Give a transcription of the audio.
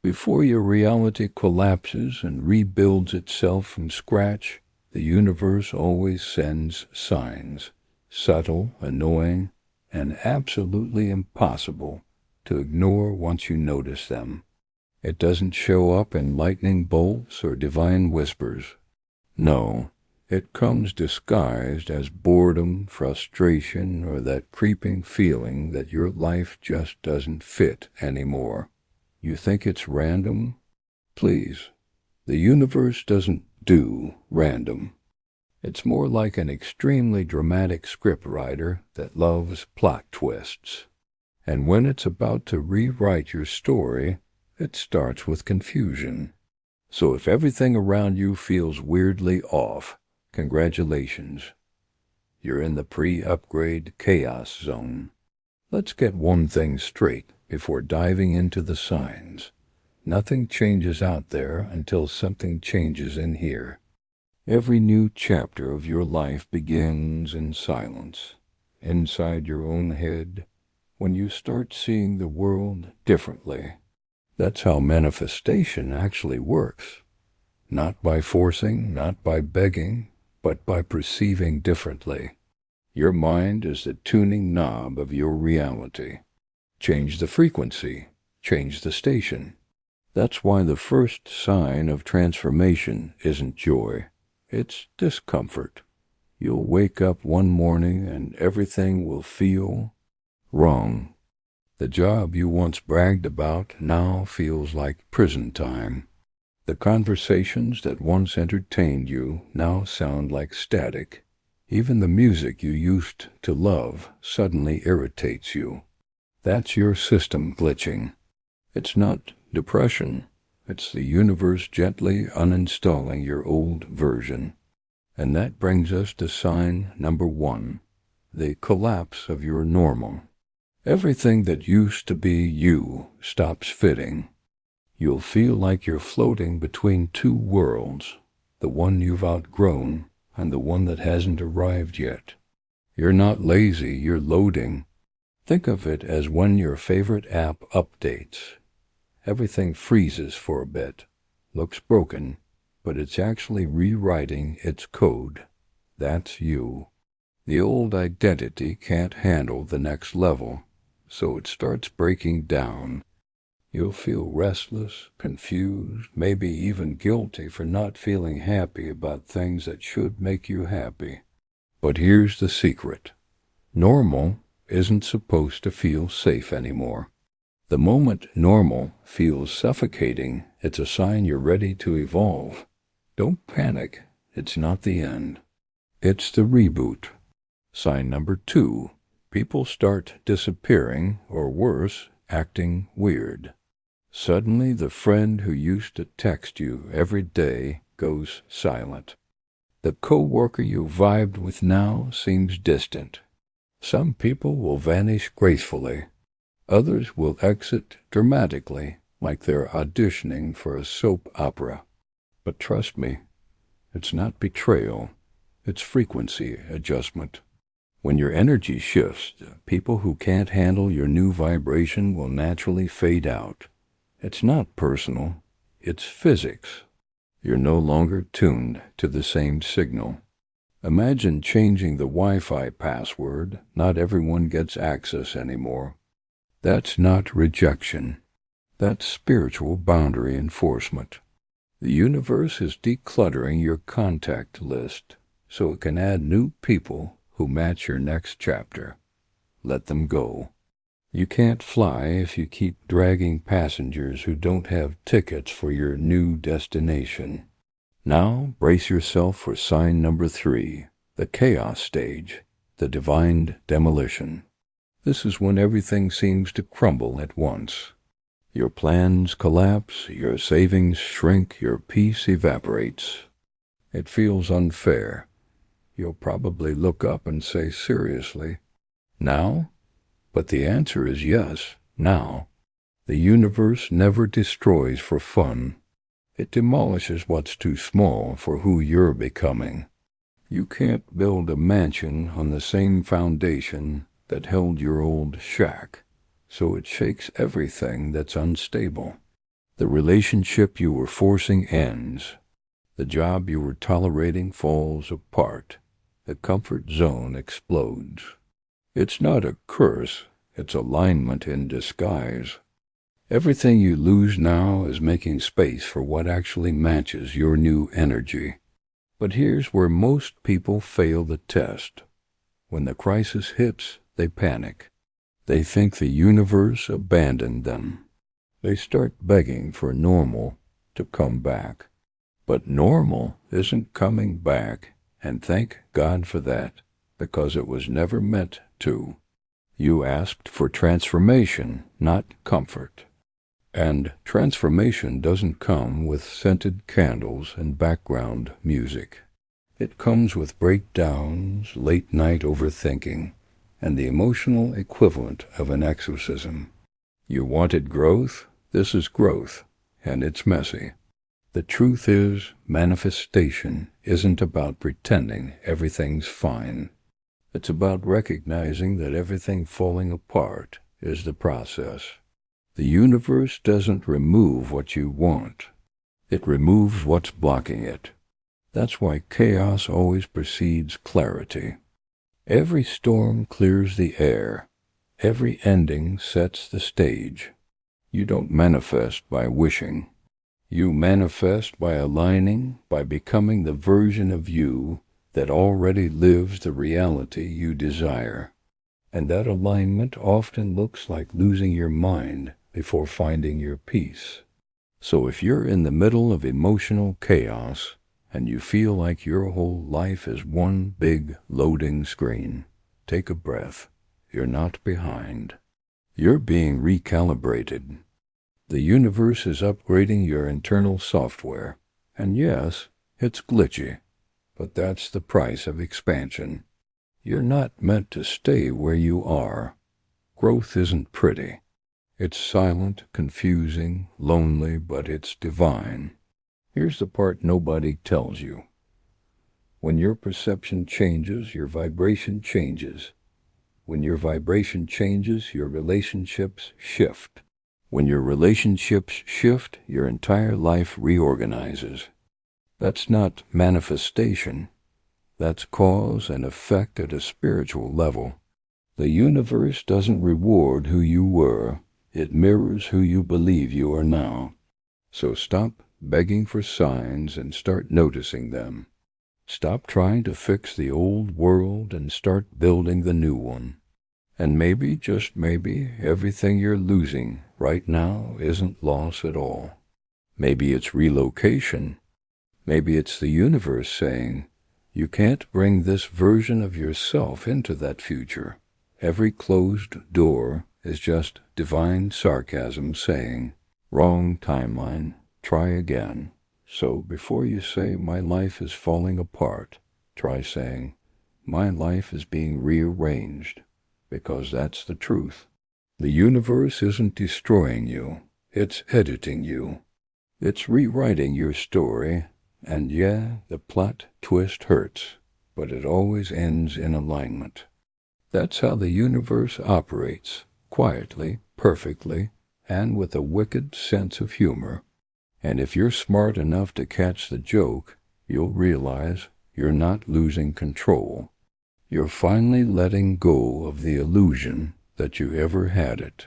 Before your reality collapses and rebuilds itself from scratch, the universe always sends signs, subtle, annoying, and absolutely impossible to ignore once you notice them. It doesn't show up in lightning bolts or divine whispers. No, it comes disguised as boredom, frustration, or that creeping feeling that your life just doesn't fit anymore. You think it's random? Please, the universe doesn't do random. It's more like an extremely dramatic scriptwriter that loves plot twists. And when it's about to rewrite your story, it starts with confusion. So if everything around you feels weirdly off, congratulations. You're in the pre-upgrade chaos zone. Let's get one thing straight before diving into the signs. Nothing changes out there until something changes in here. Every new chapter of your life begins in silence, inside your own head, when you start seeing the world differently. That's how manifestation actually works. Not by forcing, not by begging, but by perceiving differently. Your mind is the tuning knob of your reality. Change the frequency, change the station. That's why the first sign of transformation isn't joy, it's discomfort. You'll wake up one morning and everything will feel wrong. The job you once bragged about now feels like prison time. The conversations that once entertained you now sound like static. Even the music you used to love suddenly irritates you. That's your system glitching. It's not depression. It's the universe gently uninstalling your old version. And that brings us to sign number 1, the collapse of your normal. Everything that used to be you stops fitting. You'll feel like you're floating between two worlds, the one you've outgrown and the one that hasn't arrived yet. You're not lazy, you're loading. Think of it as when your favorite app updates. Everything freezes for a bit, looks broken, but it's actually rewriting its code. That's you. The old identity can't handle the next level, so it starts breaking down. You'll feel restless, confused, maybe even guilty for not feeling happy about things that should make you happy. But here's the secret. Normal isn't supposed to feel safe anymore. The moment normal feels suffocating, it's a sign you're ready to evolve. Don't panic. It's not the end. It's the reboot. Sign number 2. People start disappearing, or worse, acting weird. Suddenly, the friend who used to text you every day goes silent. The coworker you vibed with now seems distant. Some people will vanish gracefully. Others will exit dramatically, like they're auditioning for a soap opera. But trust me, it's not betrayal. It's frequency adjustment. When your energy shifts, people who can't handle your new vibration will naturally fade out. It's not personal, it's physics. You're no longer tuned to the same signal. Imagine changing the Wi-Fi password. Not everyone gets access anymore. That's not rejection. That's spiritual boundary enforcement. The universe is decluttering your contact list so it can add new people who match your next chapter. Let them go. You can't fly if you keep dragging passengers who don't have tickets for your new destination. Now brace yourself for sign number 3, the chaos stage, the divine demolition. This is when everything seems to crumble at once. Your plans collapse, your savings shrink, your peace evaporates. It feels unfair. You'll probably look up and say, seriously, now? But the answer is yes, now. The universe never destroys for fun. It demolishes what's too small for who you're becoming. You can't build a mansion on the same foundation that held your old shack, so it shakes everything that's unstable. The relationship you were forcing ends. The job you were tolerating falls apart. The comfort zone explodes. It's not a curse, it's alignment in disguise. Everything you lose now is making space for what actually matches your new energy. But here's where most people fail the test. When the crisis hits, they panic. They think the universe abandoned them. They start begging for normal to come back. But normal isn't coming back, and thank God for that, because it was never meant to. You asked for transformation, not comfort. And transformation doesn't come with scented candles and background music. It comes with breakdowns, late-night overthinking, and the emotional equivalent of an exorcism. You wanted growth? This is growth, and it's messy. The truth is, manifestation isn't about pretending everything's fine. It's about recognizing that everything falling apart is the process. The universe doesn't remove what you want. It removes what's blocking it. That's why chaos always precedes clarity. Every storm clears the air. Every ending sets the stage. You don't manifest by wishing. You manifest by aligning, by becoming the version of you that already lives the reality you desire. And that alignment often looks like losing your mind before finding your peace. So if you're in the middle of emotional chaos and you feel like your whole life is one big loading screen, take a breath. You're not behind. You're being recalibrated. The universe is upgrading your internal software. And yes, it's glitchy, but that's the price of expansion. You're not meant to stay where you are. Growth isn't pretty. It's silent, confusing, lonely, but it's divine. Here's the part nobody tells you. When your perception changes, your vibration changes. When your vibration changes, your relationships shift. When your relationships shift, your entire life reorganizes. That's not manifestation. That's cause and effect at a spiritual level. The universe doesn't reward who you were. It mirrors who you believe you are now. So stop begging for signs and start noticing them. Stop trying to fix the old world and start building the new one. And maybe, just maybe, everything you're losing right now isn't loss at all. Maybe it's relocation. Maybe it's the universe saying, you can't bring this version of yourself into that future. Every closed door is just divine sarcasm saying, wrong timeline, try again. So before you say, my life is falling apart, try saying, my life is being rearranged, because that's the truth. The universe isn't destroying you, it's editing you. It's rewriting your story, and yeah, the plot twist hurts, but it always ends in alignment. That's how the universe operates, quietly, perfectly, and with a wicked sense of humor. And if you're smart enough to catch the joke, you'll realize you're not losing control. You're finally letting go of the illusion that you ever had it.